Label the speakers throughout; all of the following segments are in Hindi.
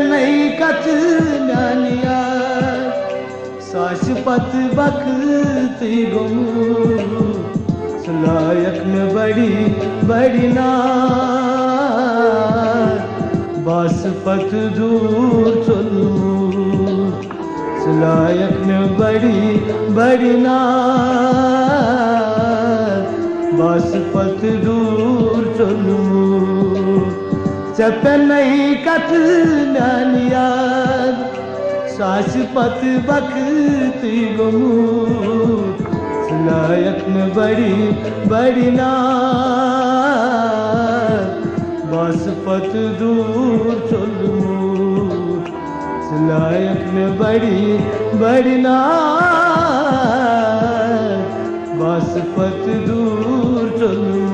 Speaker 1: नहीं कत नानिया साश पत वक्त गुमू सलायक में बड़ी बड़ी ना बस पत दूर चलू सलायक में बड़ी बड़ी ना बस पत दूर चलू चप नहीं कत नानिया सास पत वक्त गुमू सलायक में बड़ी बड़ी ना बस पत दूर चलू सलायक में बड़ी बड़ी ना बस पत दूर चलू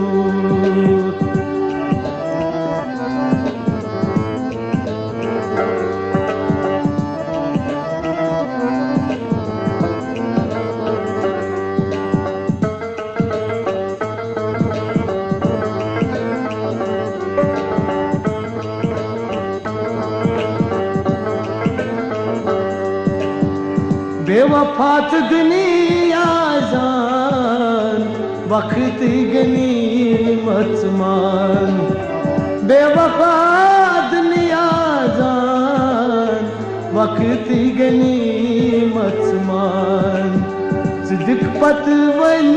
Speaker 1: बेवफात दुनिया जान वक्त गनीमत मान बेवफा दुनिया जान वक्त गनीमत मान सिद्दीक पत वन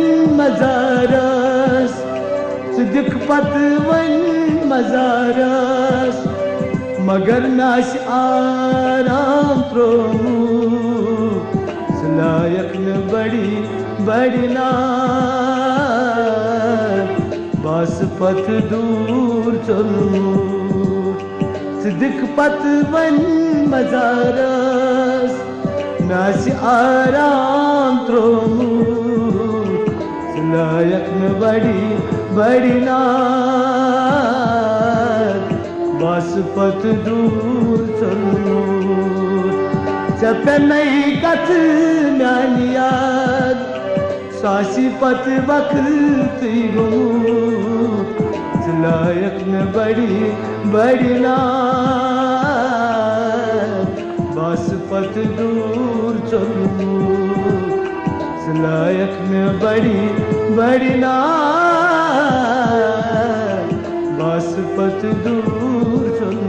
Speaker 1: मजारस सिद्दीक पत वन मजारस मगर नाश आराम त्रोमू सलायक में बड़ी बड़ी ना बस पत दूर चलू सिद्दीक पत वन मजारस नाश आराम त्रोमू सलायक में बड़ी बड़ी ना बस पत दूर चलू चप नहीं कत नानिया सासी पत वक्त गुमू सलायक में बड़ी बड़ी ना बस पत दूर चलू सलायक में बड़ी बड़ी ना बस पत दूर चलू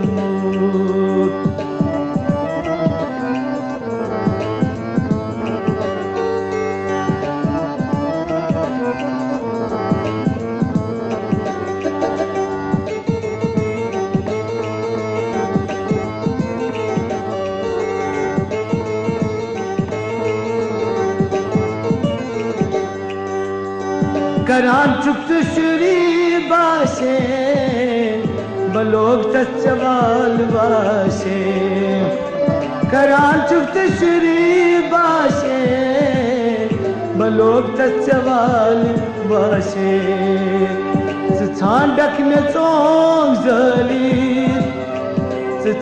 Speaker 1: करान चुप्त श्री बाशे बलोग तच्चवाल बाशे करान चुप्त श्री बाशे बलोग तच्चवाल बाशे छांडक में चोंग जली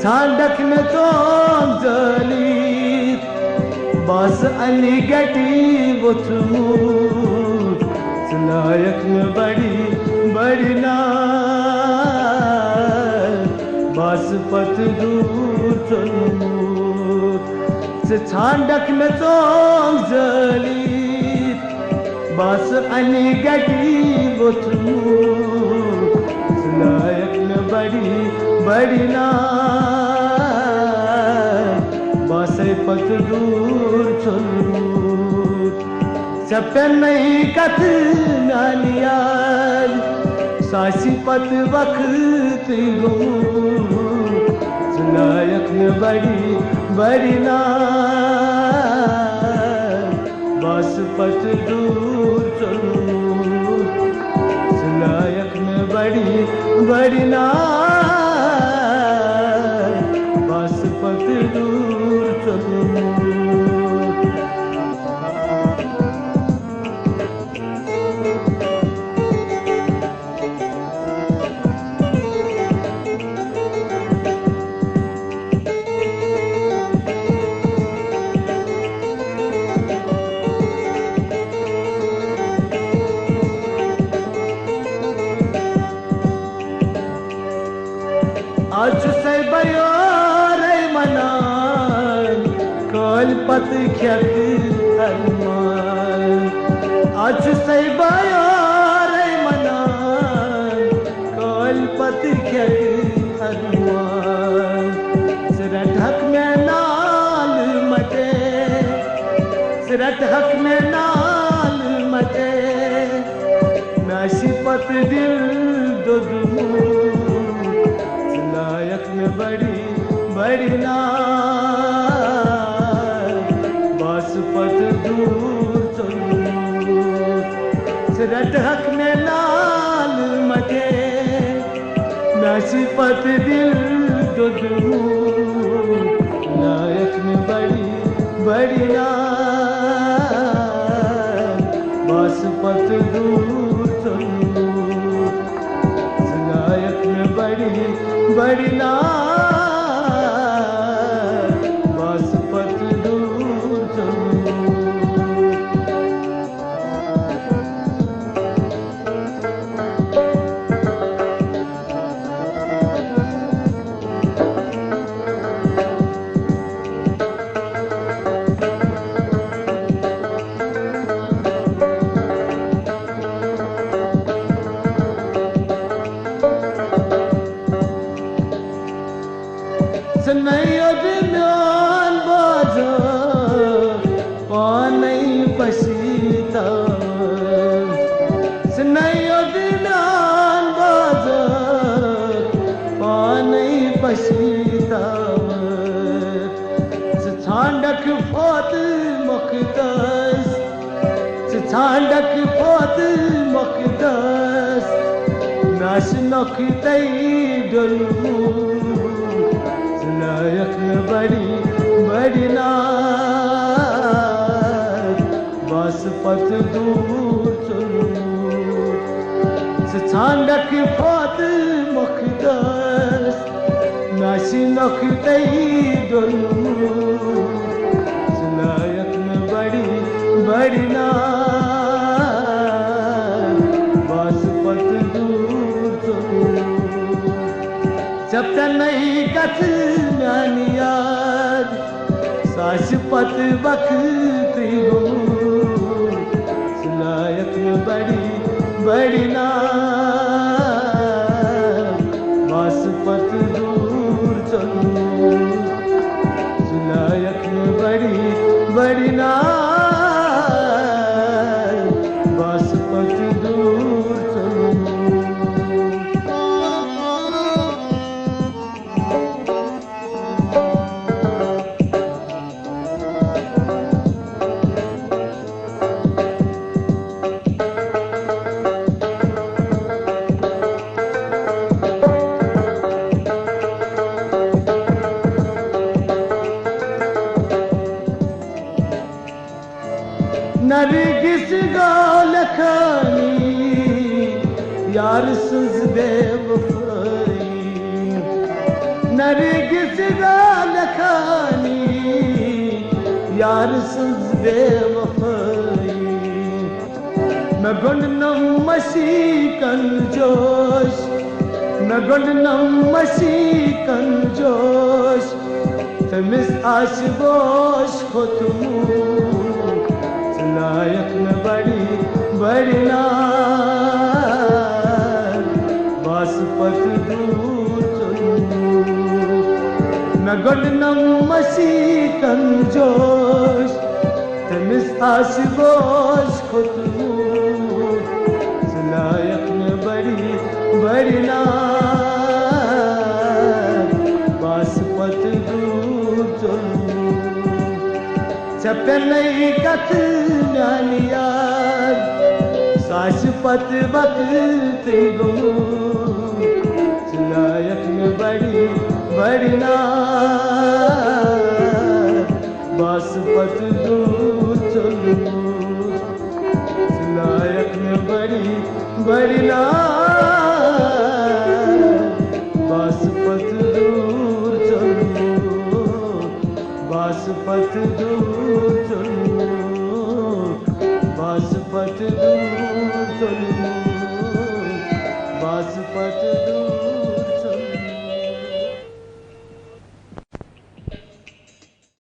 Speaker 1: छांडक में चोंग जली बस अली गटी बुथमू सलायक में बड़ी बड़ी ना बस पत दूर चलू छांडक में चोंग जली बस अली गटी बुथमू सलायक में बड़ी बड़ी ना बस पत दूर चलू चप नहीं कत नानिया सासी पत वक्त गुमू सलायक में बड़ी बड़ी ना बस पत दूर चलू सलायक में बड़ी बड़ी ना बस पत दूर चलू आज से बयो रे पत खेक अरमान आज सही बायार मनान कल पत खेक अरमान सिरट हक में नाल मटे सिरट हक में नाल मटे नाशी पत दिल दुदू लायक में बड़ी बड़ी ना बस पत दूर चलू सिरट हक में नाल मटे नाशी पत दिल दुदू लायक में बड़ी बड़ी ना बस पत दूर चलू लायक में बड़ी बड़ी ना बस पत दूर चलू सनैया बिनान बाजार पानी पसीता सनैया बिनान बाजार पानी पसीता छांडक फोत मुकदस छांडक फोत मुकदस नाश नखतई डलू लायक में बड़ी बड़ी ना बस पत दूर चलू छांडक फोत मुकदस नाशी नखतई डलू लायक में बड़ी बड़ी ना बस पत दूर चलू जब तक नहीं कथ याद साश पत वक्त लायक में बड़ी बड़ी ना बस पत दूर चलू लायक में बड़ी बड़ी ना बस पत दूर चलू नरगिस गाल खानी यार सुज बेवफाई नरगिस गाल खानी यार सुज बेवफाई मैं गुंडनम मसी कन जोश मैं गुंडनम मसी कन जोश तमिस आश बोश खुतमू लायक में बड़ी बड़ी ना बस पत दूर चलू मैं गुंडनम मसी कन जोश तमिस आश बोश खुतमू लायक में बड़ी बड़ी ना बस पत दूर चलू छप नहीं कथ याद साश पत वक्त लायक में बड़ी बड़ी ना बस पत दूर चलू लायक में बड़ी बड़ी ना बस पत दूर चलू बस पत दूर चलू बस पत दूर